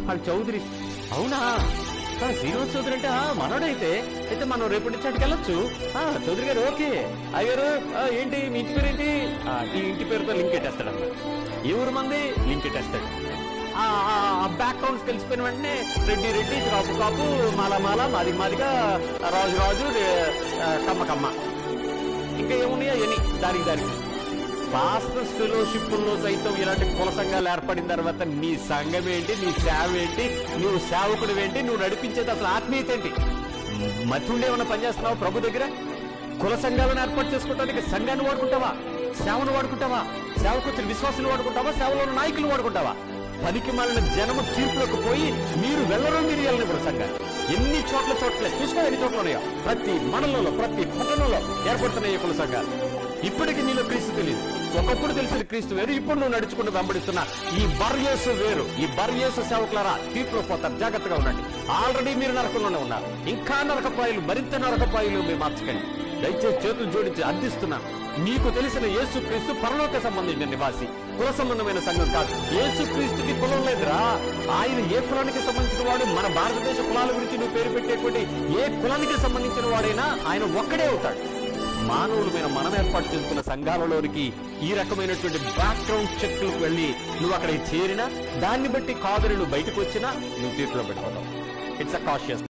వాళ్ళు చౌదరి. అవునా, శ్రీనివాస్ చౌదరి అంటే మనోడైతే అయితే మనం రేపు నుంచి అటుకు వెళ్ళొచ్చు. చౌదరి గారు ఓకే. అయ్యారు ఏంటి మీ ఇంటి పేరు ఏంటి? ఈ ఇంటి పేరుతో లింక్ పెట్టేస్తాడమ్మా. ఏ ఊరు మంది లింక్ పెట్టేస్తాడు. బ్యాక్గ్రౌండ్స్ తెలిసిపోయిన వెంటనే రెడ్డి రెడ్డి, కాపు కాపు, మాల మాల, మాది మాదిగా, రాజు రాజు, కమ్మ కమ్మ, ఇంకా ఏమున్నాయో అవన్నీ దానికి. పాస్టర్స్ ఫెలోషిప్లో సైతం ఇలాంటి కుల సంఘాలు ఏర్పడిన తర్వాత నీ సంఘం ఏంటి, నీ సేవ ఏంటి, నువ్వు సేవకుడు ఏంటి, నువ్వు నడిపించేది అసలు ఆత్మీయత ఏంటి? మతుండే ఏమన్నా పనిచేస్తున్నావు ప్రభు దగ్గర? కుల సంఘాలను ఏర్పాటు చేసుకోవడానికి సంఘాన్ని వాడుకుంటావా? సేవను వాడుకుంటావా? సేవకుని విశ్వాసులు వాడుకుంటావా? సేవలో నాయకులు వాడుకుంటావా? పనికి మాలిన జనము తీర్పులకు పోయి మీరు వెళ్ళరు, మీరు వెళ్ళినప్పుడు సంఘాన్ని ఎన్ని చోట్ల చూసుకో, ఎన్ని చోట్ల ఉన్నాయో. ప్రతి మండలంలో, ప్రతి పట్టణంలో ఏర్పడుతున్నాయి కుల సంఘాలు. ఇప్పటికీ నీలో క్రీస్తు తెలియదు. ఒకప్పుడు తెలిసిన క్రీస్తు వేరు, ఇప్పుడు నువ్వు నడుచుకుంటూ వెంబడిస్తున్నా ఈ బర్యేసు వేరు. ఈ బర్యేసు సేవకులారా తీర్పులో పోతారు, జాగ్రత్తగా ఉండండి. ఆల్రెడీ మీరు నరకంలోనే ఉన్నారు, ఇంకా నరకపాయలు, మరింత నరకపాయలు మీరు మార్చకండి. దయచేసి చేతులు జోడించి అర్థిస్తున్నాను. మీకు తెలిసిన యేసుక్రీస్తు పరలోక సంబంధించిన నివాసి, కుల సంబంధమైన సంఘం కాదు. యేసుక్రీస్తుకి కులం లేదురా. ఆయన ఏ కులానికి సంబంధించిన వాడు? మన భారతదేశ కులాల గురించి నువ్వు పేరు పెట్టేటువంటి ఏ కులానికి సంబంధించిన వాడైనా ఆయన ఒక్కడే అవుతాడు. మానవులమైన మనం ఏర్పాటు చేసుకున్న సంఘాలలోనికి ఈ రకమైనటువంటి బ్యాక్గ్రౌండ్ చెక్లకు వెళ్ళి నువ్వు అక్కడికి చేరినా, దాన్ని బట్టి కాదని నువ్వు బయటకు వచ్చినా నువ్వు తీర్పులో పెట్టుకోవడం. It's a cautious.